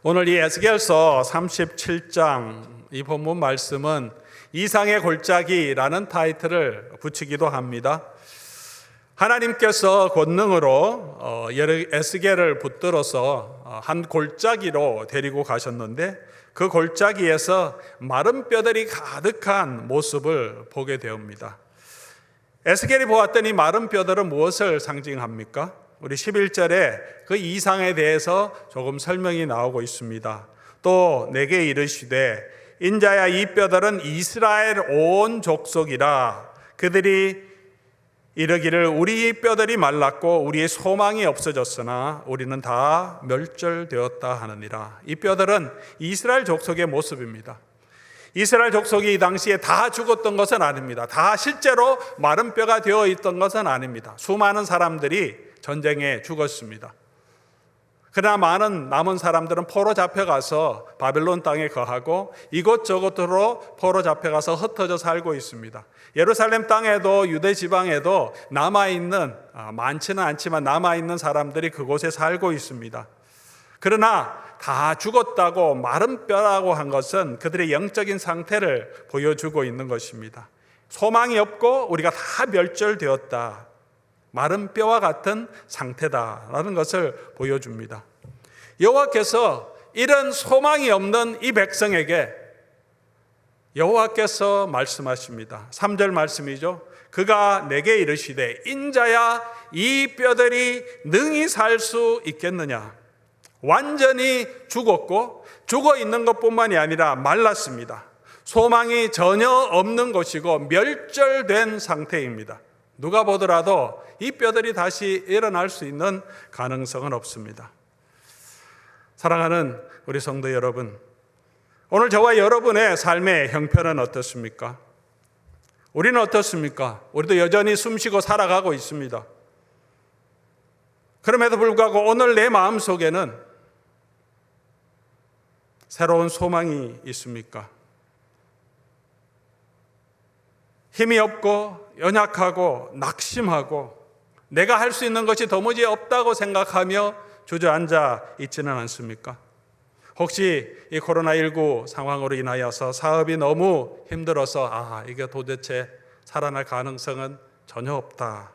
오늘 이 에스겔서 37장 이 본문 말씀은 이상의 골짜기라는 타이틀을 붙이기도 합니다. 하나님께서 권능으로 에스겔을 붙들어서 한 골짜기로 데리고 가셨는데 그 골짜기에서 마른 뼈들이 가득한 모습을 보게 되옵니다. 에스겔이 보았던 이 마른 뼈들은 무엇을 상징합니까? 우리 11절에 그 이상에 대해서 조금 설명이 나오고 있습니다. 또 내게 이르시되 인자야 이 뼈들은 이스라엘 온 족속이라. 그들이 이르기를 우리 뼈들이 말랐고 우리의 소망이 없어졌으나 우리는 다 멸절되었다 하느니라. 이 뼈들은 이스라엘 족속의 모습입니다. 이스라엘 족속이 이 당시에 다 죽었던 것은 아닙니다. 다 실제로 마른 뼈가 되어 있던 것은 아닙니다. 수많은 사람들이 전쟁에 죽었습니다. 그러나 많은 남은 사람들은 포로 잡혀가서 바벨론 땅에 거하고 이곳저곳으로 포로 잡혀가서 흩어져 살고 있습니다. 예루살렘 땅에도 유대 지방에도 남아있는, 많지는 않지만 남아있는 사람들이 그곳에 살고 있습니다. 그러나 다 죽었다고 마른 뼈라고 한 것은 그들의 영적인 상태를 보여주고 있는 것입니다. 소망이 없고 우리가 다 멸절되었다, 마른 뼈와 같은 상태다라는 것을 보여줍니다. 여호와께서 이런 소망이 없는 이 백성에게 여호와께서 말씀하십니다. 3절 말씀이죠. 그가 내게 이르시되 인자야 이 뼈들이 능히 살 수 있겠느냐. 완전히 죽었고 죽어 있는 것뿐만이 아니라 말랐습니다. 소망이 전혀 없는 것이고 멸절된 상태입니다. 누가 보더라도 이 뼈들이 다시 일어날 수 있는 가능성은 없습니다. 사랑하는 우리 성도 여러분, 오늘 저와 여러분의 삶의 형편은 어떻습니까? 우리는 어떻습니까? 우리도 여전히 숨쉬고 살아가고 있습니다. 그럼에도 불구하고 오늘 내 마음속에는 새로운 소망이 있습니까? 힘이 없고 연약하고 낙심하고 내가 할 수 있는 것이 도무지 없다고 생각하며 주저앉아 있지는 않습니까? 혹시 이 코로나19 상황으로 인하여서 사업이 너무 힘들어서 이게 도대체 살아날 가능성은 전혀 없다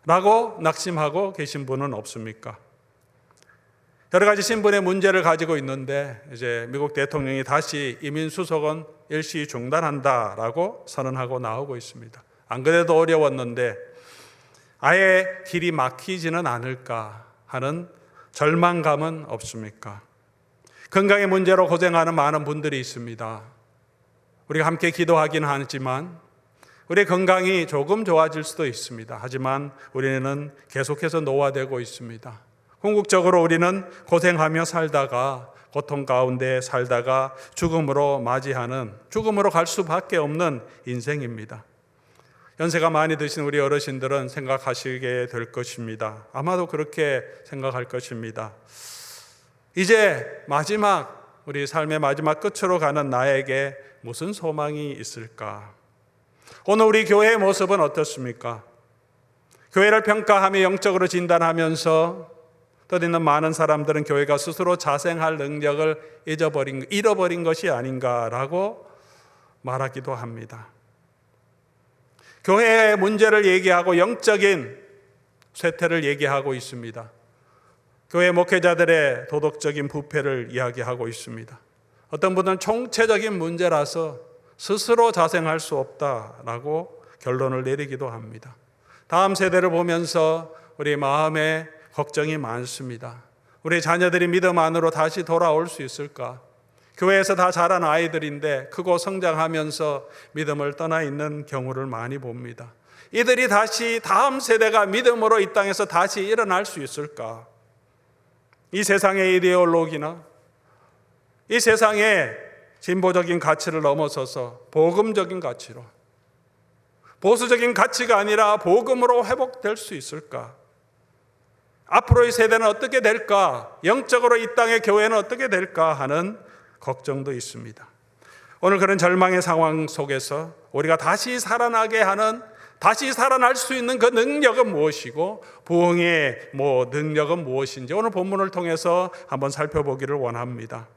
라고 낙심하고 계신 분은 없습니까? 여러 가지 신분의 문제를 가지고 있는데 이제 미국 대통령이 다시 이민 수속은 일시 중단한다라고 선언하고 나오고 있습니다. 안 그래도 어려웠는데 아예 길이 막히지는 않을까 하는 절망감은 없습니까? 건강의 문제로 고생하는 많은 분들이 있습니다. 우리가 함께 기도하기는 하지만 우리의 건강이 조금 좋아질 수도 있습니다. 하지만 우리는 계속해서 노화되고 있습니다. 궁극적으로 우리는 고생하며 살다가 고통 가운데 살다가 죽음으로 맞이하는, 죽음으로 갈 수밖에 없는 인생입니다. 연세가 많이 드신 우리 어르신들은 생각하시게 될 것입니다. 아마도 그렇게 생각할 것입니다. 이제 마지막, 우리 삶의 마지막 끝으로 가는 나에게 무슨 소망이 있을까? 오늘 우리 교회의 모습은 어떻습니까? 교회를 평가하며 영적으로 진단하면서 떠있는 많은 사람들은 교회가 스스로 자생할 능력을 잃어버린 것이 아닌가라고 말하기도 합니다. 교회의 문제를 얘기하고 영적인 쇠퇴를 얘기하고 있습니다. 교회 목회자들의 도덕적인 부패를 이야기하고 있습니다. 어떤 분은 총체적인 문제라서 스스로 자생할 수 없다라고 결론을 내리기도 합니다. 다음 세대를 보면서 우리 마음에 걱정이 많습니다. 우리 자녀들이 믿음 안으로 다시 돌아올 수 있을까? 교회에서 다 자란 아이들인데 크고 성장하면서 믿음을 떠나 있는 경우를 많이 봅니다. 이들이 다시 다음 세대가 믿음으로 이 땅에서 다시 일어날 수 있을까? 이 세상의 이데올로기나 이 세상의 진보적인 가치를 넘어서서 복음적인 가치로, 보수적인 가치가 아니라 복음으로 회복될 수 있을까? 앞으로의 세대는 어떻게 될까? 영적으로 이 땅의 교회는 어떻게 될까 하는 걱정도 있습니다. 오늘 그런 절망의 상황 속에서 우리가 다시 살아나게 하는 다시 살아날 수 있는 그 능력은 무엇이고 부흥의 능력은 무엇인지 오늘 본문을 통해서 한번 살펴보기를 원합니다.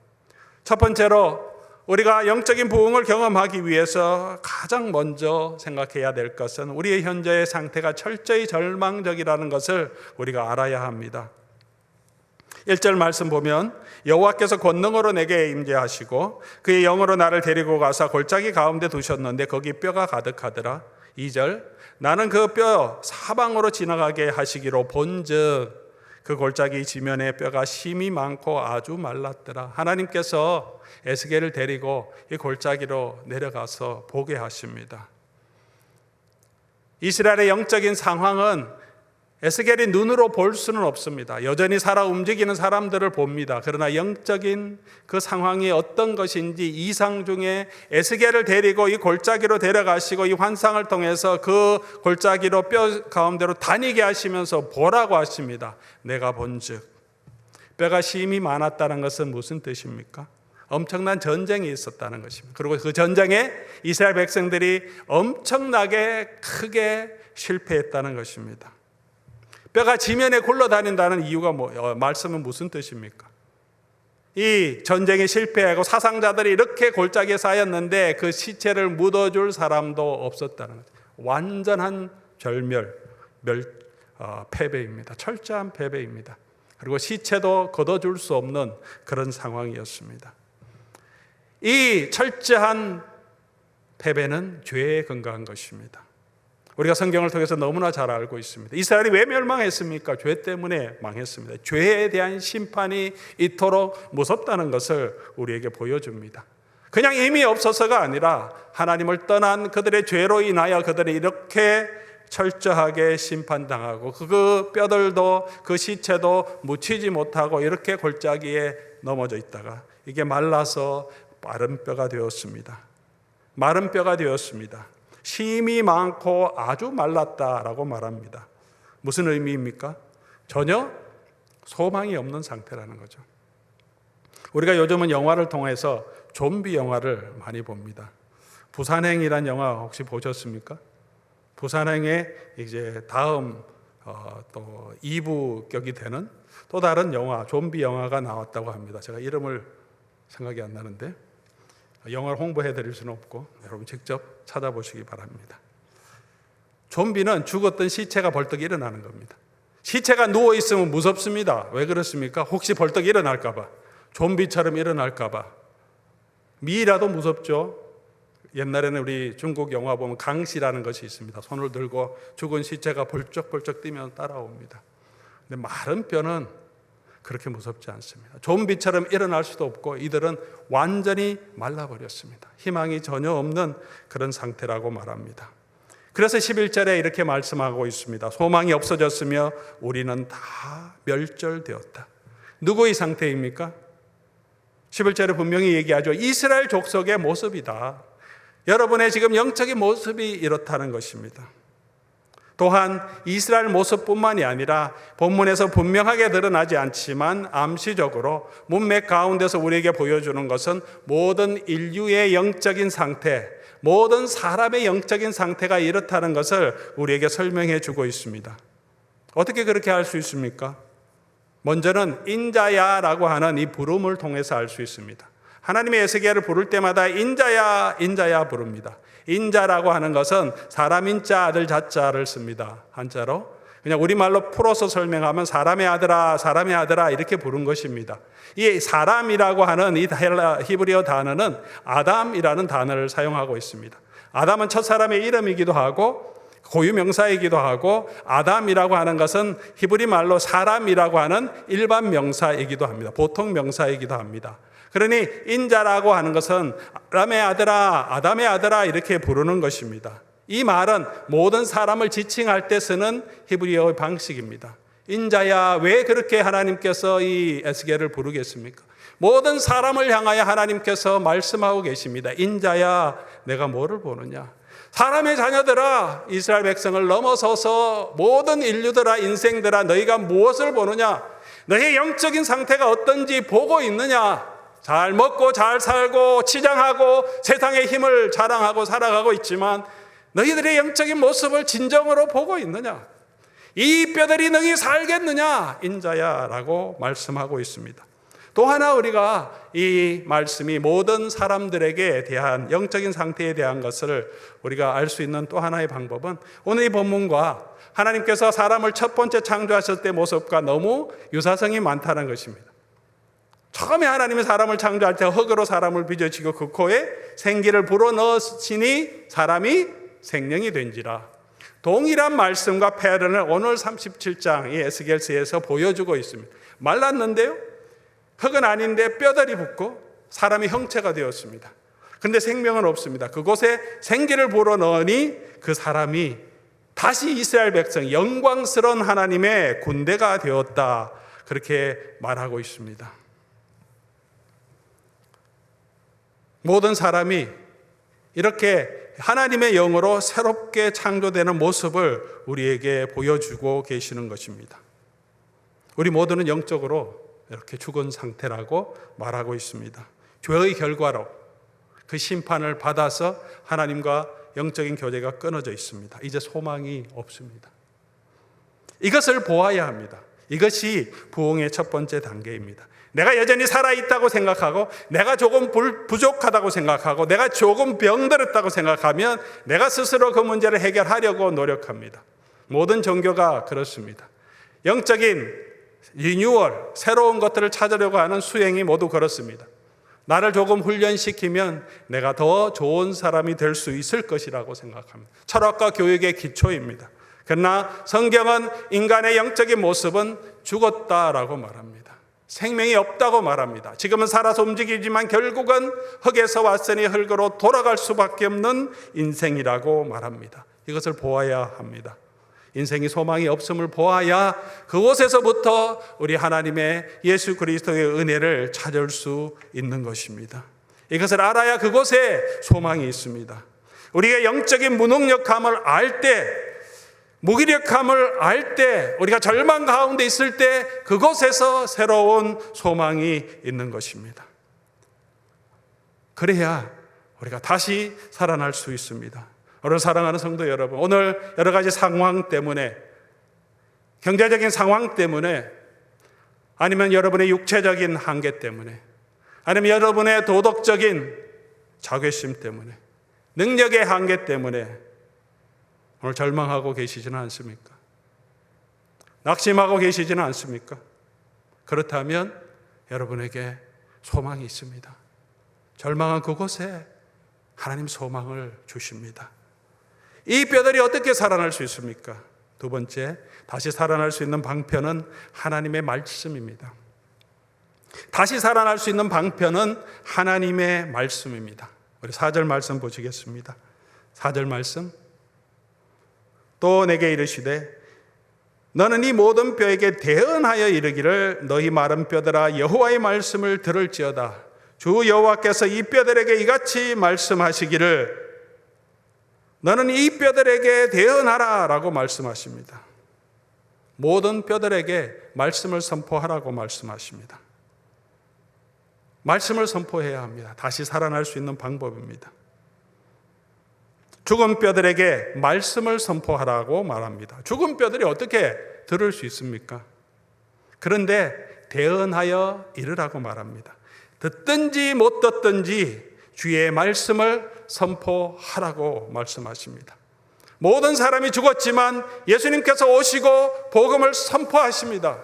첫 번째로 우리가 영적인 부흥을 경험하기 위해서 가장 먼저 생각해야 될 것은 우리의 현재의 상태가 철저히 절망적이라는 것을 우리가 알아야 합니다. 1절 말씀 보면 여호와께서 권능으로 내게 임재하시고 그의 영으로 나를 데리고 가사 골짜기 가운데 두셨는데 거기 뼈가 가득하더라. 2절 나는 그 뼈 사방으로 지나가게 하시기로 본즉 그 골짜기 지면에 뼈가 심이 많고 아주 말랐더라. 하나님께서 에스겔을 데리고 이 골짜기로 내려가서 보게 하십니다. 이스라엘의 영적인 상황은 에스겔이 눈으로 볼 수는 없습니다. 여전히 살아 움직이는 사람들을 봅니다. 그러나 영적인 그 상황이 어떤 것인지 이상 중에 에스겔을 데리고 이 골짜기로 데려가시고 이 환상을 통해서 그 골짜기로 뼈 가운데로 다니게 하시면서 보라고 하십니다. 내가 본즉 뼈가 심이 많았다는 것은 무슨 뜻입니까? 엄청난 전쟁이 있었다는 것입니다. 그리고 그 전쟁에 이스라엘 백성들이 엄청나게 크게 실패했다는 것입니다. 뼈가 지면에 굴러다닌다는 이유가 말씀은 무슨 뜻입니까? 이 전쟁에 실패하고 사상자들이 이렇게 골짜기에 쌓였는데 그 시체를 묻어줄 사람도 없었다는 거죠. 완전한 패배입니다. 철저한 패배입니다. 그리고 시체도 걷어줄 수 없는 그런 상황이었습니다. 이 철저한 패배는 죄에 근거한 것입니다. 우리가 성경을 통해서 너무나 잘 알고 있습니다. 이스라엘이 왜 멸망했습니까? 죄 때문에 망했습니다. 죄에 대한 심판이 이토록 무섭다는 것을 우리에게 보여줍니다. 그냥 의미 없어서가 아니라 하나님을 떠난 그들의 죄로 인하여 그들이 이렇게 철저하게 심판당하고 그 뼈들도 그 시체도 묻히지 못하고 이렇게 골짜기에 넘어져 있다가 이게 말라서 마른 뼈가 되었습니다. 마른 뼈가 되었습니다. 심이 많고 아주 말랐다라고 말합니다. 무슨 의미입니까? 전혀 소망이 없는 상태라는 거죠. 우리가 요즘은 영화를 통해서 좀비 영화를 많이 봅니다. 부산행이라는 영화 혹시 보셨습니까? 부산행의 이제 다음 또 2부격이 되는 또 다른 영화, 좀비 영화가 나왔다고 합니다. 제가 이름을 생각이 안 나는데 영화를 홍보해 드릴 수는 없고 여러분 직접 찾아보시기 바랍니다. 좀비는 죽었던 시체가 벌떡 일어나는 겁니다. 시체가 누워 있으면 무섭습니다. 왜 그렇습니까? 혹시 벌떡 일어날까 봐. 좀비처럼 일어날까 봐. 미라도 무섭죠. 옛날에는 우리 중국 영화 보면 강시라는 것이 있습니다. 손을 들고 죽은 시체가 벌쩍벌쩍 뛰면 따라옵니다. 근데 마른 뼈는 그렇게 무섭지 않습니다. 좀비처럼 일어날 수도 없고 이들은 완전히 말라버렸습니다. 희망이 전혀 없는 그런 상태라고 말합니다. 그래서 11절에 이렇게 말씀하고 있습니다. 소망이 없어졌으며 우리는 다 멸절되었다. 누구의 상태입니까? 11절에 분명히 얘기하죠. 이스라엘 족속의 모습이다. 여러분의 지금 영적인 모습이 이렇다는 것입니다. 또한 이스라엘 모습뿐만이 아니라 본문에서 분명하게 드러나지 않지만 암시적으로 문맥 가운데서 우리에게 보여주는 것은 모든 인류의 영적인 상태, 모든 사람의 영적인 상태가 이렇다는 것을 우리에게 설명해 주고 있습니다. 어떻게 그렇게 할 수 있습니까? 먼저는 인자야라고 하는 이 부름을 통해서 알 수 있습니다. 하나님의 에스겔을 부를 때마다 인자야, 인자야 부릅니다. 인자라고 하는 것은 사람 인자 아들 자자를 씁니다. 한자로. 그냥 우리말로 풀어서 설명하면 사람의 아들아, 사람의 아들아 이렇게 부른 것입니다. 이 사람이라고 하는 이 히브리어 단어는 아담이라는 단어를 사용하고 있습니다. 아담은 첫사람의 이름이기도 하고 고유명사이기도 하고 아담이라고 하는 것은 히브리 말로 사람이라고 하는 일반 명사이기도 합니다. 보통 명사이기도 합니다. 그러니 인자라고 하는 것은 아담의 아들아 이렇게 부르는 것입니다. 이 말은 모든 사람을 지칭할 때 쓰는 히브리어의 방식입니다. 인자야, 왜 그렇게 하나님께서 이 에스겔을 부르겠습니까? 모든 사람을 향하여 하나님께서 말씀하고 계십니다. 인자야, 내가 뭐를 보느냐? 사람의 자녀들아, 이스라엘 백성을 넘어서서 모든 인류들아, 인생들아, 너희가 무엇을 보느냐? 너희 영적인 상태가 어떤지 보고 있느냐? 잘 먹고 잘 살고 치장하고 세상의 힘을 자랑하고 살아가고 있지만 너희들의 영적인 모습을 진정으로 보고 있느냐? 이 뼈들이 능히 살겠느냐? 인자야 라고 말씀하고 있습니다. 또 하나 우리가 이 말씀이 모든 사람들에게 대한 영적인 상태에 대한 것을 우리가 알 수 있는 또 하나의 방법은 오늘 이 본문과 하나님께서 사람을 첫 번째 창조하실 때 모습과 너무 유사성이 많다는 것입니다. 처음에 하나님이 사람을 창조할 때 흙으로 사람을 빚어지고 그 코에 생기를 불어넣으시니 사람이 생명이 된지라. 동일한 말씀과 패런을 오늘 37장 이 에스겔서에서 보여주고 있습니다. 말랐는데요, 흙은 아닌데 뼈다리 붙고 사람이 형체가 되었습니다. 근데 생명은 없습니다. 그곳에 생기를 불어넣으니 그 사람이 다시 이스라엘 백성, 영광스러운 하나님의 군대가 되었다, 그렇게 말하고 있습니다. 모든 사람이 이렇게 하나님의 영으로 새롭게 창조되는 모습을 우리에게 보여주고 계시는 것입니다. 우리 모두는 영적으로 이렇게 죽은 상태라고 말하고 있습니다. 죄의 결과로 그 심판을 받아서 하나님과 영적인 교제가 끊어져 있습니다. 이제 소망이 없습니다. 이것을 보아야 합니다. 이것이 부흥의 첫 번째 단계입니다. 내가 여전히 살아있다고 생각하고, 내가 조금 부족하다고 생각하고, 내가 조금 병들었다고 생각하면 내가 스스로 그 문제를 해결하려고 노력합니다. 모든 종교가 그렇습니다. 영적인 리뉴얼, 새로운 것들을 찾으려고 하는 수행이 모두 그렇습니다. 나를 조금 훈련시키면 내가 더 좋은 사람이 될 수 있을 것이라고 생각합니다. 철학과 교육의 기초입니다. 그러나 성경은 인간의 영적인 모습은 죽었다라고 말합니다. 생명이 없다고 말합니다. 지금은 살아서 움직이지만 결국은 흙에서 왔으니 흙으로 돌아갈 수밖에 없는 인생이라고 말합니다. 이것을 보아야 합니다. 인생이 소망이 없음을 보아야 그곳에서부터 우리 하나님의 예수 그리스도의 은혜를 찾을 수 있는 것입니다. 이것을 알아야 그곳에 소망이 있습니다. 우리가 영적인 무능력함을 알 때, 무기력함을 알 때, 우리가 절망 가운데 있을 때 그곳에서 새로운 소망이 있는 것입니다. 그래야 우리가 다시 살아날 수 있습니다. 오늘 사랑하는 성도 여러분, 오늘 여러 가지 상황 때문에, 경제적인 상황 때문에, 아니면 여러분의 육체적인 한계 때문에, 아니면 여러분의 도덕적인 자괴심 때문에, 능력의 한계 때문에 오늘 절망하고 계시지는 않습니까? 낙심하고 계시지는 않습니까? 그렇다면 여러분에게 소망이 있습니다. 절망한 그곳에 하나님 소망을 주십니다. 이 뼈들이 어떻게 살아날 수 있습니까? 두 번째, 다시 살아날 수 있는 방편은 하나님의 말씀입니다. 다시 살아날 수 있는 방편은 하나님의 말씀입니다. 우리 4절 말씀 보시겠습니다. 4절 말씀. 또 내게 이르시되 너는 이 모든 뼈에게 대언하여 이르기를 너희 마른 뼈들아 여호와의 말씀을 들을지어다. 주 여호와께서 이 뼈들에게 이같이 말씀하시기를 너는 이 뼈들에게 대언하라 라고 말씀하십니다. 모든 뼈들에게 말씀을 선포하라고 말씀하십니다. 말씀을 선포해야 합니다. 다시 살아날 수 있는 방법입니다. 죽은 뼈들에게 말씀을 선포하라고 말합니다. 죽은 뼈들이 어떻게 들을 수 있습니까? 그런데 대언하여 이르라고 말합니다. 듣든지 못 듣든지 주의 말씀을 선포하라고 말씀하십니다. 모든 사람이 죽었지만 예수님께서 오시고 복음을 선포하십니다.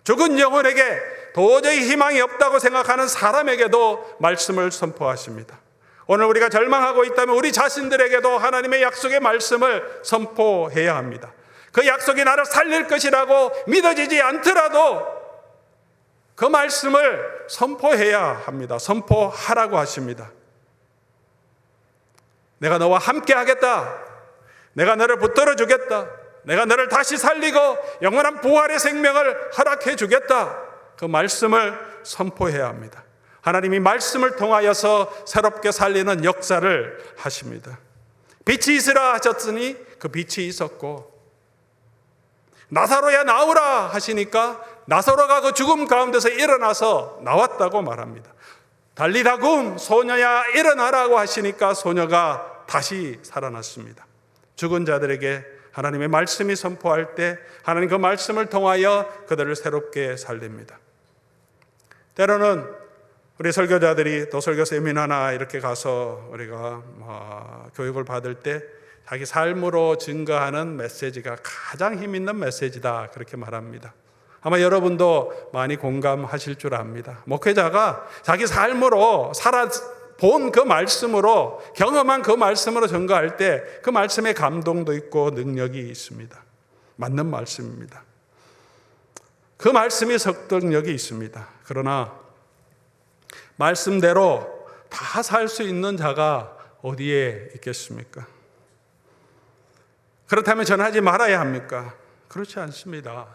죽은 영혼에게 도저히 희망이 없다고 생각하는 사람에게도 말씀을 선포하십니다. 오늘 우리가 절망하고 있다면 우리 자신들에게도 하나님의 약속의 말씀을 선포해야 합니다. 그 약속이 나를 살릴 것이라고 믿어지지 않더라도 그 말씀을 선포해야 합니다. 선포하라고 하십니다. 내가 너와 함께 하겠다. 내가 너를 붙들어 주겠다. 내가 너를 다시 살리고 영원한 부활의 생명을 허락해 주겠다. 그 말씀을 선포해야 합니다. 하나님이 말씀을 통하여서 새롭게 살리는 역사를 하십니다. 빛이 있으라 하셨으니 그 빛이 있었고, 나사로야 나오라 하시니까 나사로가 그 죽음 가운데서 일어나서 나왔다고 말합니다. 달리다굼 소녀야 일어나라고 하시니까 소녀가 다시 살아났습니다. 죽은 자들에게 하나님의 말씀이 선포할 때 하나님 그 말씀을 통하여 그들을 새롭게 살립니다. 때로는 우리 설교자들이 또 설교 세미나나 이렇게 가서 우리가 교육을 받을 때 자기 삶으로 증거하는 메시지가 가장 힘 있는 메시지다 그렇게 말합니다. 아마 여러분도 많이 공감하실 줄 압니다. 목회자가 자기 삶으로 살아본 그 말씀으로 경험한 그 말씀으로 증거할 때 그 말씀에 감동도 있고 능력이 있습니다. 맞는 말씀입니다. 그 말씀이 설득력이 있습니다. 그러나 말씀대로 다 살 수 있는 자가 어디에 있겠습니까? 그렇다면 전하지 말아야 합니까? 그렇지 않습니다.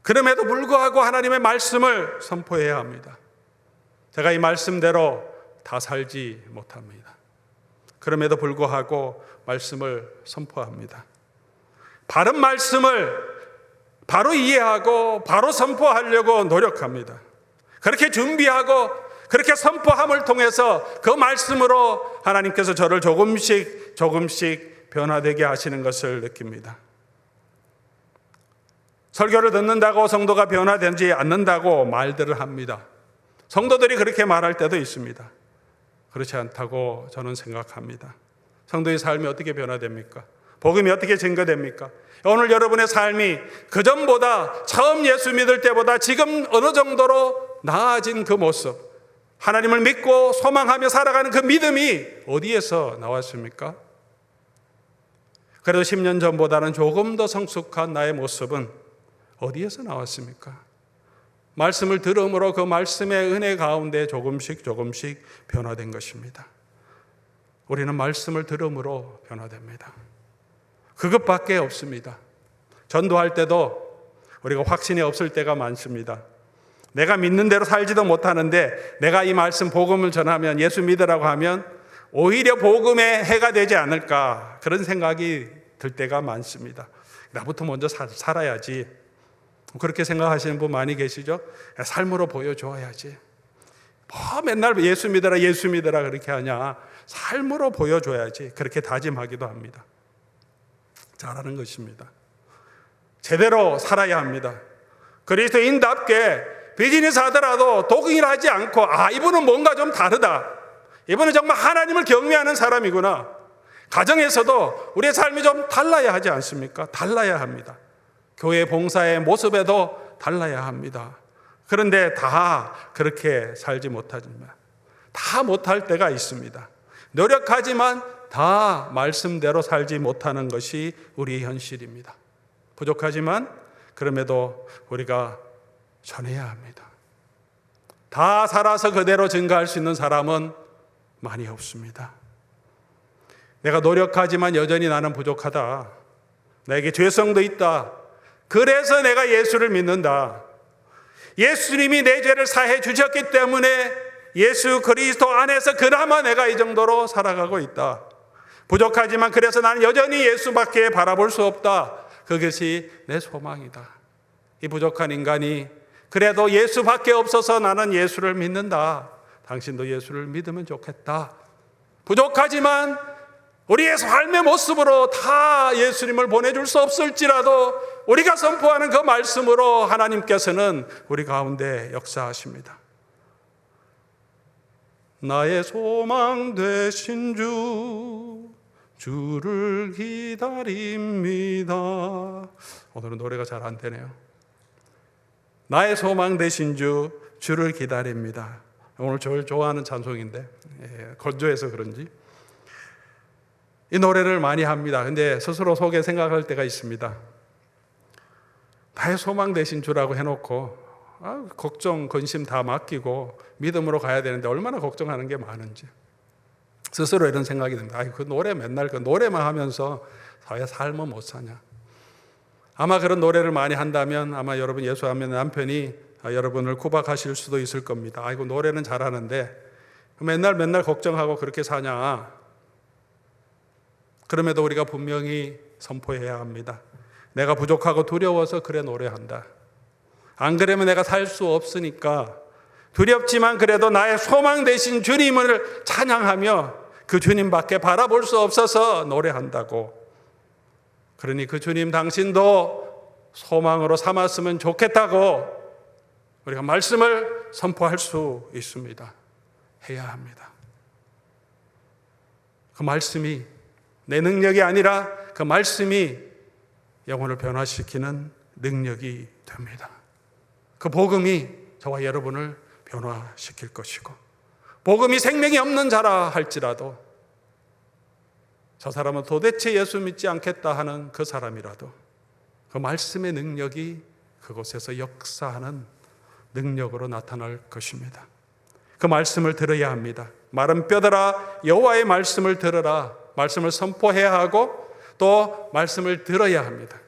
그럼에도 불구하고 하나님의 말씀을 선포해야 합니다. 제가 이 말씀대로 다 살지 못합니다. 그럼에도 불구하고 말씀을 선포합니다. 바른 말씀을 바로 이해하고 바로 선포하려고 노력합니다. 그렇게 준비하고 그렇게 선포함을 통해서 그 말씀으로 하나님께서 저를 조금씩 변화되게 하시는 것을 느낍니다. 설교를 듣는다고 성도가 변화되지 않는다고 말들을 합니다. 성도들이 그렇게 말할 때도 있습니다. 그렇지 않다고 저는 생각합니다. 성도의 삶이 어떻게 변화됩니까? 복음이 어떻게 증거됩니까? 오늘 여러분의 삶이 그전보다 처음 예수 믿을 때보다 지금 어느 정도로 나아진 그 모습, 하나님을 믿고 소망하며 살아가는 그 믿음이 어디에서 나왔습니까? 그래도 10년 전보다는 조금 더 성숙한 나의 모습은 어디에서 나왔습니까? 말씀을 들음으로 그 말씀의 은혜 가운데 조금씩 변화된 것입니다. 우리는 말씀을 들음으로 변화됩니다. 그것밖에 없습니다. 전도할 때도 우리가 확신이 없을 때가 많습니다. 내가 믿는 대로 살지도 못하는데 내가 이 말씀 복음을 전하면 예수 믿으라고 하면 오히려 복음에 해가 되지 않을까 그런 생각이 들 때가 많습니다. 나부터 먼저 살아야지. 그렇게 생각하시는 분 많이 계시죠? 삶으로 보여줘야지. 뭐 맨날 예수 믿어라 그렇게 하냐. 삶으로 보여줘야지. 그렇게 다짐하기도 합니다. 잘하는 것입니다. 제대로 살아야 합니다. 그리스도인답게 비즈니스 하더라도 독일을 하지 않고 이분은 뭔가 좀 다르다. 이분은 정말 하나님을 경외하는 사람이구나. 가정에서도 우리의 삶이 좀 달라야 하지 않습니까? 달라야 합니다. 교회 봉사의 모습에도 달라야 합니다. 그런데 다 그렇게 살지 못하지만 다 못할 때가 있습니다. 노력하지만 다 말씀대로 살지 못하는 것이 우리의 현실입니다. 부족하지만 그럼에도 우리가 전해야 합니다. 다 살아서 그대로 증거할 수 있는 사람은 많이 없습니다. 내가 노력하지만 여전히 나는 부족하다. 나에게 죄성도 있다. 그래서 내가 예수를 믿는다. 예수님이 내 죄를 사해 주셨기 때문에 예수 그리스도 안에서 그나마 내가 이 정도로 살아가고 있다. 부족하지만 그래서 나는 여전히 예수밖에 바라볼 수 없다. 그것이 내 소망이다. 이 부족한 인간이 그래도 예수밖에 없어서 나는 예수를 믿는다. 당신도 예수를 믿으면 좋겠다. 부족하지만 우리의 삶의 모습으로 다 예수님을 보내줄 수 없을지라도 우리가 선포하는 그 말씀으로 하나님께서는 우리 가운데 역사하십니다. 나의 소망 되신 주를 기다립니다. 오늘은 노래가 잘 안 되네요. 나의 소망 되신 주를 기다립니다. 오늘 저를 좋아하는 찬송인데 건조해서 그런지 이 노래를 많이 합니다. 근데 스스로 속에 생각할 때가 있습니다. 나의 소망 되신 주라고 해놓고 걱정, 근심 다 맡기고 믿음으로 가야 되는데 얼마나 걱정하는 게 많은지 스스로 이런 생각이 듭니다. 그 노래 맨날 그 노래만 하면서 사회 삶은 못 사냐. 아마 그런 노래를 많이 한다면 아마 여러분 예수하면 남편이 여러분을 구박하실 수도 있을 겁니다. 아이고 노래는 잘하는데 맨날 걱정하고 그렇게 사냐. 그럼에도 우리가 분명히 선포해야 합니다. 내가 부족하고 두려워서 그래 노래한다. 안 그러면 내가 살 수 없으니까 두렵지만 그래도 나의 소망 되신 주님을 찬양하며 그 주님밖에 바라볼 수 없어서 노래한다고. 그러니 그 주님 당신도 소망으로 삼았으면 좋겠다고 우리가 말씀을 선포할 수 있습니다. 해야 합니다. 그 말씀이 내 능력이 아니라 그 말씀이 영혼을 변화시키는 능력이 됩니다. 그 복음이 저와 여러분을 변화시킬 것이고, 복음이 생명이 없는 자라 할지라도 저 사람은 도대체 예수 믿지 않겠다 하는 그 사람이라도 그 말씀의 능력이 그곳에서 역사하는 능력으로 나타날 것입니다. 그 말씀을 들어야 합니다. 마른 뼈들아 여호와의 말씀을 들으라. 말씀을 선포해야 하고 또 말씀을 들어야 합니다.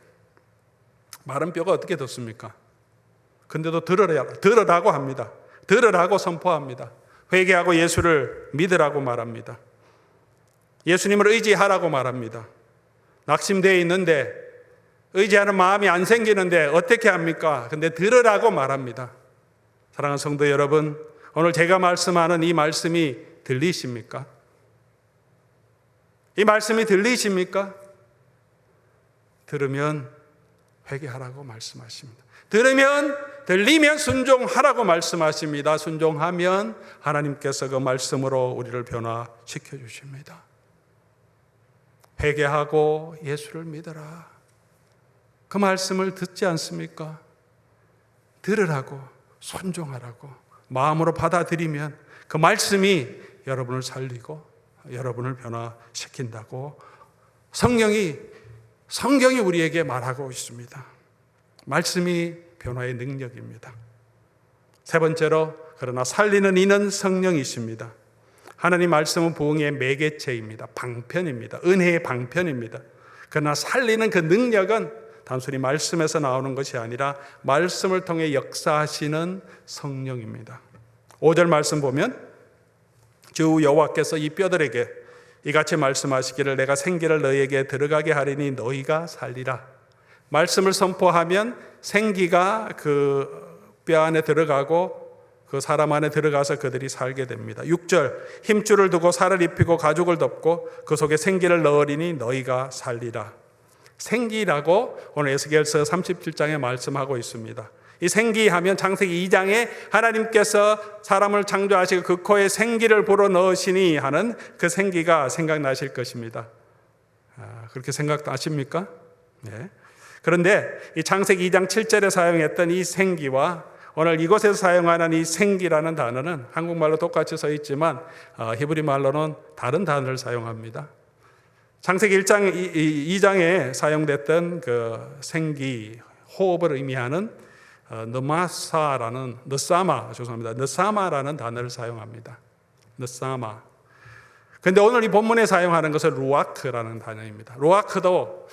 마른 뼈가 어떻게 듣습니까? 근데도 들으라고 합니다. 들으라고 선포합니다. 회개하고 예수를 믿으라고 말합니다. 예수님을 의지하라고 말합니다. 낙심되어 있는데 의지하는 마음이 안 생기는데 어떻게 합니까? 근데 들으라고 말합니다. 사랑하는 성도 여러분, 오늘 제가 말씀하는 이 말씀이 들리십니까? 이 말씀이 들리십니까? 들으면 회개하라고 말씀하십니다. 들리면 순종하라고 말씀하십니다. 순종하면 하나님께서 그 말씀으로 우리를 변화시켜 주십니다. 회개하고 예수를 믿어라. 그 말씀을 듣지 않습니까? 들으라고, 순종하라고 마음으로 받아들이면 그 말씀이 여러분을 살리고 여러분을 변화시킨다고 성경이 우리에게 말하고 있습니다. 말씀이 변화의 능력입니다. 세 번째로, 그러나 살리는 이는 성령이십니다. 하나님 말씀은 부흥의 매개체입니다. 방편입니다. 은혜의 방편입니다. 그러나 살리는 그 능력은 단순히 말씀에서 나오는 것이 아니라 말씀을 통해 역사하시는 성령입니다. 5절 말씀 보면 주 여호와께서 이 뼈들에게 이같이 말씀하시기를 내가 생기를 너희에게 들어가게 하리니 너희가 살리라. 말씀을 선포하면 생기가 그 뼈 안에 들어가고 그 사람 안에 들어가서 그들이 살게 됩니다. 6절 힘줄을 두고 살을 입히고 가죽을 덮고 그 속에 생기를 넣으리니 너희가 살리라. 생기라고 오늘 에스겔서 37장에 말씀하고 있습니다. 이 생기하면 창세기 2장에 하나님께서 사람을 창조하시고 그 코에 생기를 불어넣으시니 하는 그 생기가 생각나실 것입니다. 그렇게 생각나십니까? 네. 그런데 이 창세기 2장 7절에 사용했던 이 생기와 오늘 이곳에서 사용하는 이 생기라는 단어는 한국말로 똑같이 써 있지만 히브리 말로는 다른 단어를 사용합니다. 창세기 2장에 사용됐던 그 생기, 호흡을 의미하는 느사마라는 단어를 사용합니다. 느사마. 그런데 오늘 이 본문에 사용하는 것은 루아크라는 단어입니다. 루아크도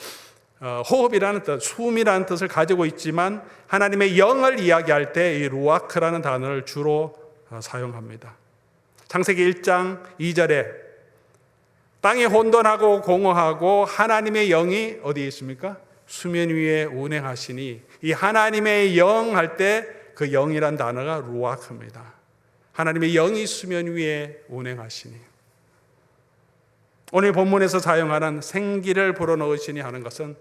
호흡이라는 뜻, 숨이라는 뜻을 가지고 있지만 하나님의 영을 이야기할 때 이 루아크라는 단어를 주로 사용합니다. 창세기 1장 2절에 땅이 혼돈하고 공허하고 하나님의 영이 어디에 있습니까? 수면 위에 운행하시니 이 하나님의 영 할 때 그 영이란 단어가 루아크입니다. 하나님의 영이 수면 위에 운행하시니. 오늘 본문에서 사용하는 생기를 불어넣으시니 하는 것은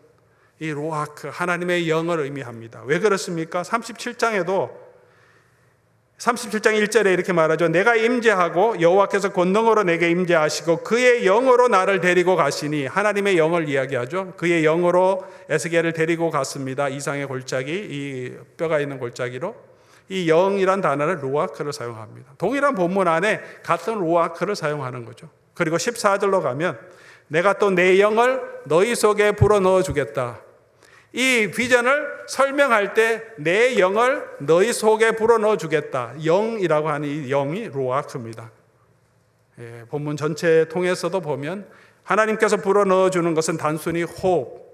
이 루아크, 하나님의 영을 의미합니다. 왜 그렇습니까? 37장 1절에 이렇게 말하죠. 내가 임재하고 여호와께서 권능으로 내게 임재하시고 그의 영으로 나를 데리고 가시니, 하나님의 영을 이야기하죠. 그의 영으로 에스겔을 데리고 갔습니다. 이상의 골짜기, 이 뼈가 있는 골짜기로. 이 영이란 단어를 루아크를 사용합니다. 동일한 본문 안에 같은 루아크를 사용하는 거죠. 그리고 14절로 가면 내가 또 내 영을 너희 속에 불어넣어 주겠다. 이 비전을 설명할 때 내 영을 너희 속에 불어넣어 주겠다. 영이라고 하는 이 영이 루아크입니다. 본문 전체 통해서도 보면 하나님께서 불어넣어 주는 것은 단순히 호흡,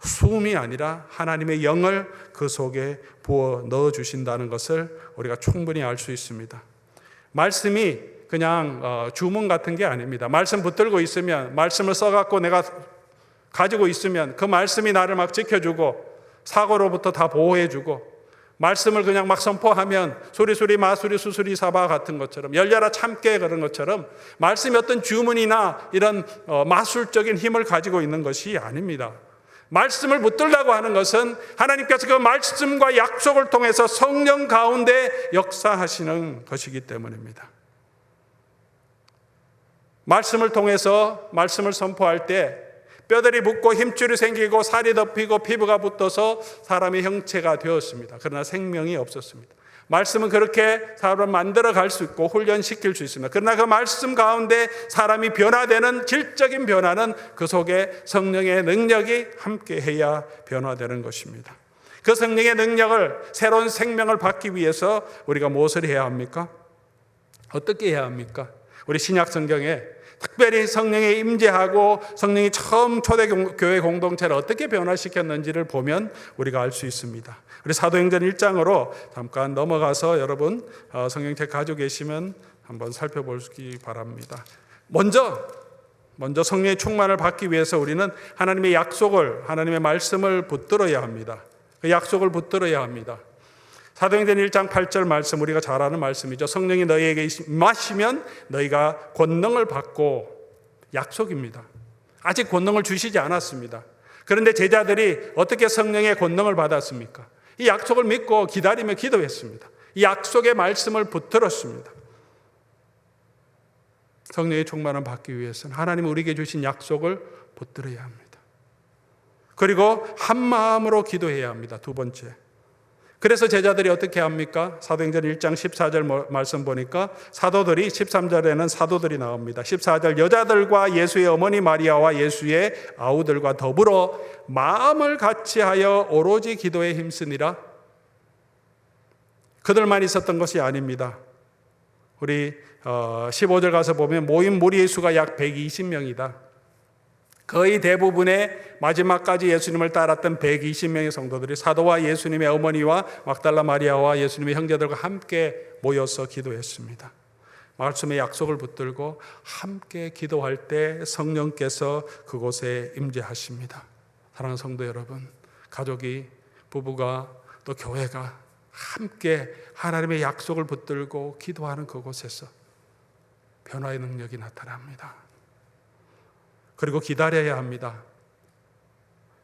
숨이 아니라 하나님의 영을 그 속에 부어 넣어 주신다는 것을 우리가 충분히 알 수 있습니다. 말씀이 그냥 주문 같은 게 아닙니다. 말씀 붙들고 있으면, 말씀을 써갖고 내가 가지고 있으면 그 말씀이 나를 막 지켜주고 사고로부터 다 보호해주고 말씀을 그냥 막 선포하면 수리수리 마수리 수수리 사바 같은 것처럼 열려라 참깨 그런 것처럼 말씀이 어떤 주문이나 이런 마술적인 힘을 가지고 있는 것이 아닙니다. 말씀을 붙들라고 하는 것은 하나님께서 그 말씀과 약속을 통해서 성령 가운데 역사하시는 것이기 때문입니다. 말씀을 통해서 말씀을 선포할 때 뼈들이 붙고 힘줄이 생기고 살이 덮이고 피부가 붙어서 사람의 형체가 되었습니다. 그러나 생명이 없었습니다. 말씀은 그렇게 사람을 만들어 갈 수 있고 훈련시킬 수 있습니다. 그러나 그 말씀 가운데 사람이 변화되는 질적인 변화는 그 속에 성령의 능력이 함께해야 변화되는 것입니다. 그 성령의 능력을, 새로운 생명을 받기 위해서 우리가 무엇을 해야 합니까? 어떻게 해야 합니까? 우리 신약 성경에 특별히 성령에 임재하고 성령이 처음 초대교회 공동체를 어떻게 변화시켰는지를 보면 우리가 알 수 있습니다. 우리 사도행전 1장으로 잠깐 넘어가서 여러분 성경책 가지고 계시면 한번 살펴보시기 바랍니다. 먼저 성령의 충만을 받기 위해서 우리는 하나님의 약속을, 하나님의 말씀을 붙들어야 합니다. 그 약속을 붙들어야 합니다. 사도행전 1장 8절 말씀, 우리가 잘 아는 말씀이죠. 성령이 너희에게 임하시면 너희가 권능을 받고, 약속입니다. 아직 권능을 주시지 않았습니다. 그런데 제자들이 어떻게 성령의 권능을 받았습니까? 이 약속을 믿고 기다리며 기도했습니다. 이 약속의 말씀을 붙들었습니다. 성령의 충만을 받기 위해서는 하나님이 우리에게 주신 약속을 붙들어야 합니다. 그리고 한 마음으로 기도해야 합니다. 두 번째, 그래서 제자들이 어떻게 합니까? 사도행전 1장 14절 말씀 보니까 사도들이, 13절에는 사도들이 나옵니다. 14절, 여자들과 예수의 어머니 마리아와 예수의 아우들과 더불어 마음을 같이하여 오로지 기도에 힘쓰니라. 그들만 있었던 것이 아닙니다. 우리 15절 가서 보면 모인 무리의 수가 약 120명이다. 거의 대부분의 마지막까지 예수님을 따랐던 120명의 성도들이 사도와 예수님의 어머니와 막달라 마리아와 예수님의 형제들과 함께 모여서 기도했습니다. 말씀의 약속을 붙들고 함께 기도할 때 성령께서 그곳에 임재하십니다. 사랑하는 성도 여러분, 가족이, 부부가 또 교회가 함께 하나님의 약속을 붙들고 기도하는 그곳에서 변화의 능력이 나타납니다. 그리고 기다려야 합니다.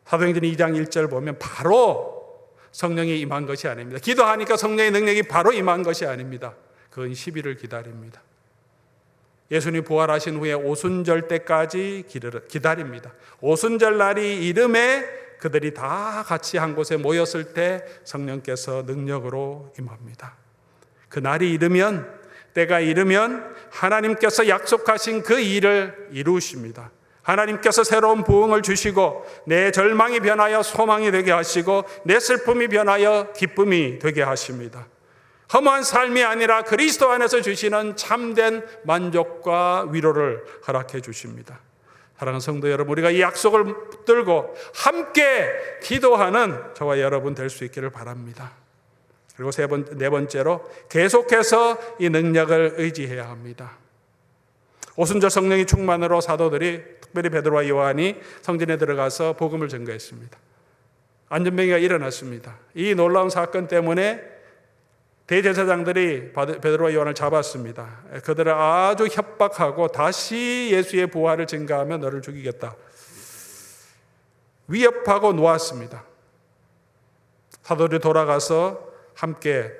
사도행전 2장 1절 보면 바로 성령이 임한 것이 아닙니다. 기도하니까 성령의 능력이 바로 임한 것이 아닙니다. 그건 10일을 기다립니다. 예수님이 부활하신 후에 오순절 때까지 기다립니다. 오순절 날이 이름에 그들이 다 같이 한 곳에 모였을 때 성령께서 능력으로 임합니다. 그 날이 이르면, 때가 이르면 하나님께서 약속하신 그 일을 이루십니다. 하나님께서 새로운 부흥을 주시고 내 절망이 변하여 소망이 되게 하시고 내 슬픔이 변하여 기쁨이 되게 하십니다. 허무한 삶이 아니라 그리스도 안에서 주시는 참된 만족과 위로를 허락해 주십니다. 사랑하는 성도 여러분, 우리가 이 약속을 붙들고 함께 기도하는 저와 여러분 될 수 있기를 바랍니다. 그리고 네 번째로 계속해서 이 능력을 의지해야 합니다. 오순절 성령의 충만으로 사도들이, 특별히 베드로와 요한이 성전에 들어가서 복음을 전거했습니다. 안전병기가 일어났습니다. 이 놀라운 사건 때문에 대제사장들이 베드로와 요한을 잡았습니다. 그들을 아주 협박하고 다시 예수의 부활을 증거하며 너를 죽이겠다, 위협하고 놓았습니다. 사도들이 돌아가서 함께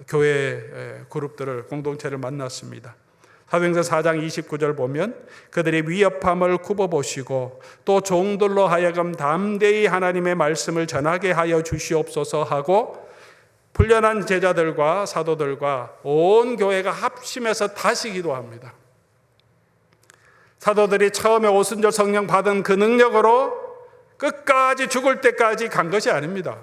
교회 그룹들을, 공동체를 만났습니다. 사도행전 4장 29절 보면 그들이 위협함을 굽어보시고 또 종들로 하여금 담대히 하나님의 말씀을 전하게 하여 주시옵소서 하고 훈련한 제자들과 사도들과 온 교회가 합심해서 다시 기도합니다. 사도들이 처음에 오순절 성령 받은 그 능력으로 끝까지 죽을 때까지 간 것이 아닙니다.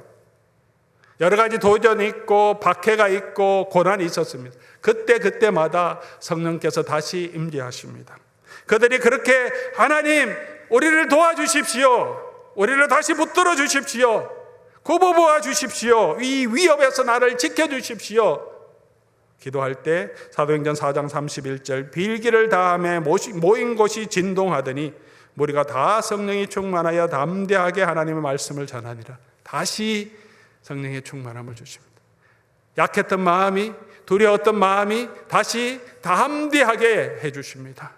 여러 가지 도전이 있고 박해가 있고 고난이 있었습니다. 그때마다 성령께서 다시 임재하십니다. 그들이 그렇게 하나님 우리를 도와주십시오, 우리를 다시 붙들어 주십시오, 굽어보아 주십시오, 이 위협에서 나를 지켜주십시오 기도할 때 사도행전 4장 31절 빌기를 다하며 모인 곳이 진동하더니 무리가 다 성령이 충만하여 담대하게 하나님의 말씀을 전하니라. 다시 성령의 충만함을 주십니다. 약했던 마음이, 두려웠던 마음이 다시 담대하게 해주십니다.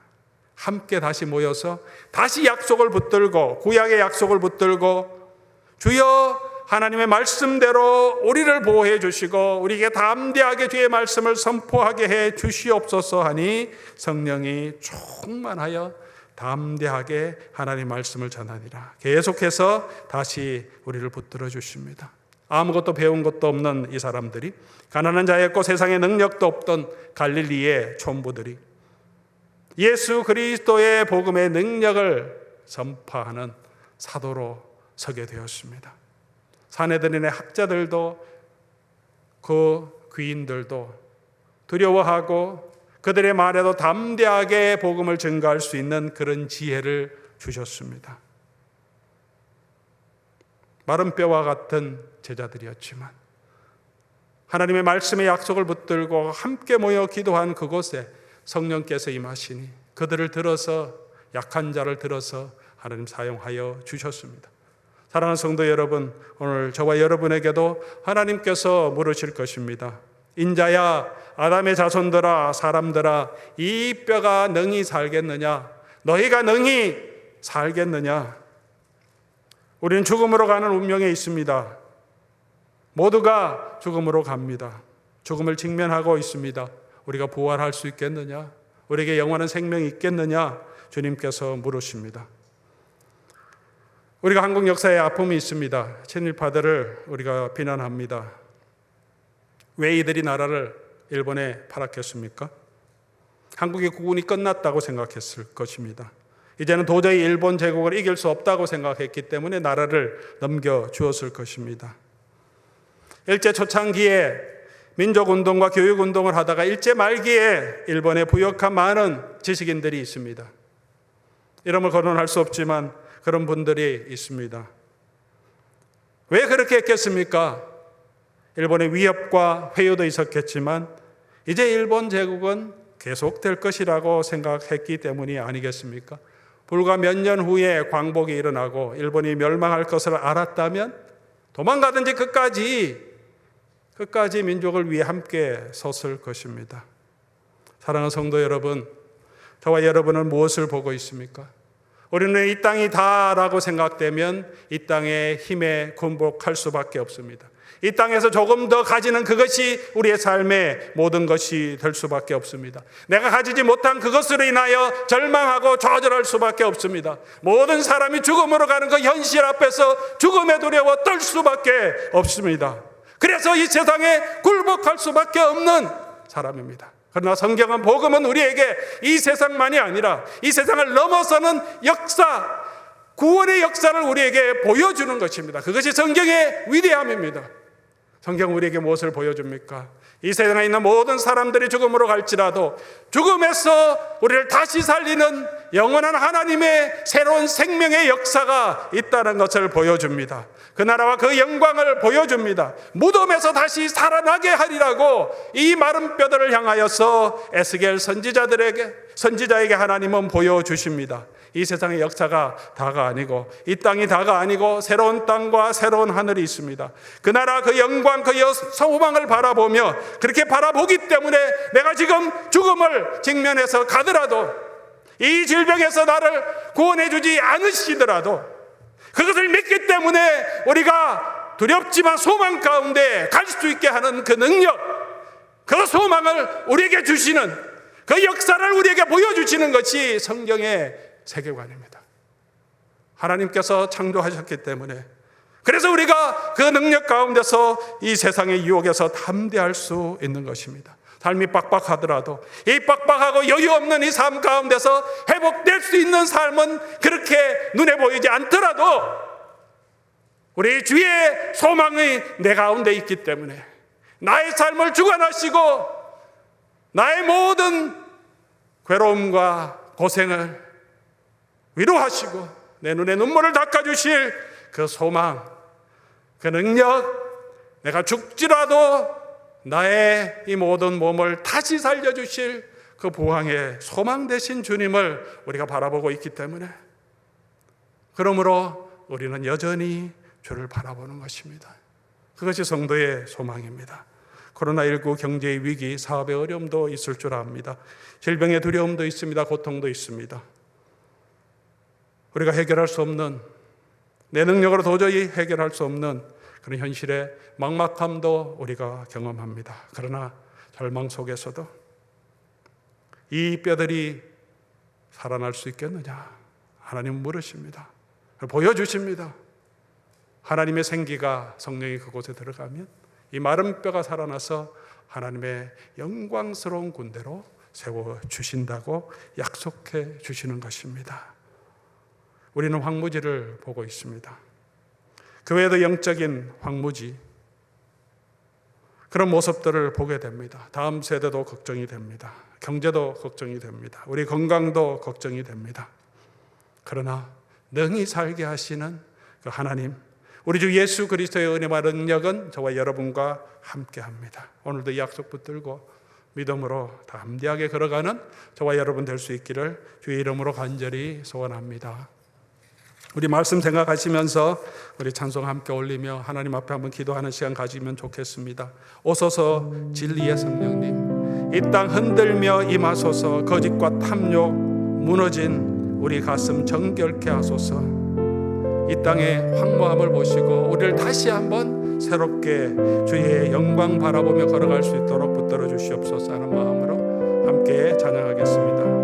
함께 다시 모여서 다시 약속을 붙들고, 구약의 약속을 붙들고, 주여 하나님의 말씀대로 우리를 보호해 주시고 우리에게 담대하게 주의 말씀을 선포하게 해 주시옵소서 하니 성령이 충만하여 담대하게 하나님의 말씀을 전하니라. 계속해서 다시 우리를 붙들어 주십니다. 아무것도 배운 것도 없는 이 사람들이, 가난한 자였고 세상에 능력도 없던 갈릴리의 촌부들이 예수 그리스도의 복음의 능력을 전파하는 사도로 서게 되었습니다. 사내들인의 학자들도 그 귀인들도 두려워하고 그들의 말에도 담대하게 복음을 증거할 수 있는 그런 지혜를 주셨습니다. 마른 뼈와 같은 제자들이었지만 하나님의 말씀의 약속을 붙들고 함께 모여 기도한 그곳에 성령께서 임하시니 그들을 들어서, 약한 자를 들어서 하나님 사용하여 주셨습니다. 사랑하는 성도 여러분, 오늘 저와 여러분에게도 하나님께서 물으실 것입니다. 인자야, 아담의 자손들아, 사람들아, 이 뼈가 능히 살겠느냐? 너희가 능히 살겠느냐? 우리는 죽음으로 가는 운명에 있습니다. 모두가 죽음으로 갑니다. 죽음을 직면하고 있습니다. 우리가 부활할 수 있겠느냐? 우리에게 영원한 생명이 있겠느냐? 주님께서 물으십니다. 우리가 한국 역사에 아픔이 있습니다. 친일파들을 우리가 비난합니다. 왜 이들이 나라를 일본에 팔았겠습니까? 한국의 국운이 끝났다고 생각했을 것입니다. 이제는 도저히 일본 제국을 이길 수 없다고 생각했기 때문에 나라를 넘겨주었을 것입니다. 일제 초창기에 민족운동과 교육운동을 하다가 일제 말기에 일본에 부역한 많은 지식인들이 있습니다. 이름을 거론할 수 없지만 그런 분들이 있습니다. 왜 그렇게 했겠습니까? 일본의 위협과 회유도 있었겠지만 이제 일본 제국은 계속될 것이라고 생각했기 때문이 아니겠습니까? 불과 몇 년 후에 광복이 일어나고 일본이 멸망할 것을 알았다면 도망가든지 끝까지 민족을 위해 함께 섰을 것입니다. 사랑하는 성도 여러분, 저와 여러분은 무엇을 보고 있습니까? 우리는 이 땅이 다라고 생각되면 이 땅의 힘에 굴복할 수밖에 없습니다. 이 땅에서 조금 더 가지는 그것이 우리의 삶의 모든 것이 될 수밖에 없습니다. 내가 가지지 못한 그것으로 인하여 절망하고 좌절할 수밖에 없습니다. 모든 사람이 죽음으로 가는 그 현실 앞에서 죽음에 두려워 떨 수밖에 없습니다. 그래서 이 세상에 굴복할 수밖에 없는 사람입니다. 그러나 성경은, 복음은 우리에게 이 세상만이 아니라 이 세상을 넘어서는 역사, 구원의 역사를 우리에게 보여주는 것입니다. 그것이 성경의 위대함입니다. 성경은 우리에게 무엇을 보여줍니까? 이 세상에 있는 모든 사람들이 죽음으로 갈지라도 죽음에서 우리를 다시 살리는 영원한 하나님의 새로운 생명의 역사가 있다는 것을 보여줍니다. 그 나라와 그 영광을 보여줍니다. 무덤에서 다시 살아나게 하리라고 이 마른 뼈들을 향하여서 에스겔 선지자에게 하나님은 보여주십니다. 이 세상의 역사가 다가 아니고 이 땅이 다가 아니고 새로운 땅과 새로운 하늘이 있습니다. 그 나라, 그 영광, 그 소망을 바라보며, 그렇게 바라보기 때문에 내가 지금 죽음을 직면해서 가더라도, 이 질병에서 나를 구원해 주지 않으시더라도 그것을 믿기 때문에 우리가 두렵지만 소망 가운데 갈 수 있게 하는 그 능력, 그 소망을 우리에게 주시는, 그 역사를 우리에게 보여주시는 것이 성경의 세계관입니다. 하나님께서 창조하셨기 때문에, 그래서 우리가 그 능력 가운데서 이 세상의 유혹에서 담대할 수 있는 것입니다. 삶이 빡빡하더라도 이 빡빡하고 여유 없는 이 삶 가운데서 회복될 수 있는 삶은 그렇게 눈에 보이지 않더라도 우리 주의 소망이 내 가운데 있기 때문에 나의 삶을 주관하시고 나의 모든 괴로움과 고생을 위로하시고 내 눈에 눈물을 닦아주실 그 소망, 그 능력, 내가 죽지라도 나의 이 모든 몸을 다시 살려주실 그 부활의 소망 되신 주님을 우리가 바라보고 있기 때문에, 그러므로 우리는 여전히 주를 바라보는 것입니다. 그것이 성도의 소망입니다. 코로나19 경제의 위기, 사업의 어려움도 있을 줄 압니다. 질병의 두려움도 있습니다. 고통도 있습니다. 우리가 해결할 수 없는, 내 능력으로 도저히 해결할 수 없는 그런 현실의 막막함도 우리가 경험합니다. 그러나 절망 속에서도 이 뼈들이 살아날 수 있겠느냐? 하나님은 물으십니다. 보여주십니다. 하나님의 생기가, 성령이 그곳에 들어가면 이 마른 뼈가 살아나서 하나님의 영광스러운 군대로 세워주신다고 약속해 주시는 것입니다. 우리는 황무지를 보고 있습니다. 그 외에도 영적인 황무지, 그런 모습들을 보게 됩니다. 다음 세대도 걱정이 됩니다. 경제도 걱정이 됩니다. 우리 건강도 걱정이 됩니다. 그러나 능히 살게 하시는 그 하나님, 우리 주 예수 그리스도의 은혜와 능력은 저와 여러분과 함께합니다. 오늘도 이 약속 붙들고 믿음으로 담대하게 걸어가는 저와 여러분 될 수 있기를 주의 이름으로 간절히 소원합니다. 우리 말씀 생각하시면서 우리 찬송 함께 올리며 하나님 앞에 한번 기도하는 시간 가지면 좋겠습니다. 오소서 진리의 성령님, 이 땅 흔들며 임하소서. 거짓과 탐욕 무너진 우리 가슴 정결케 하소서. 이 땅의 황무함을 보시고 우리를 다시 한번 새롭게 주의 영광 바라보며 걸어갈 수 있도록 붙들어 주시옵소서 하는 마음으로 함께 찬양하겠습니다.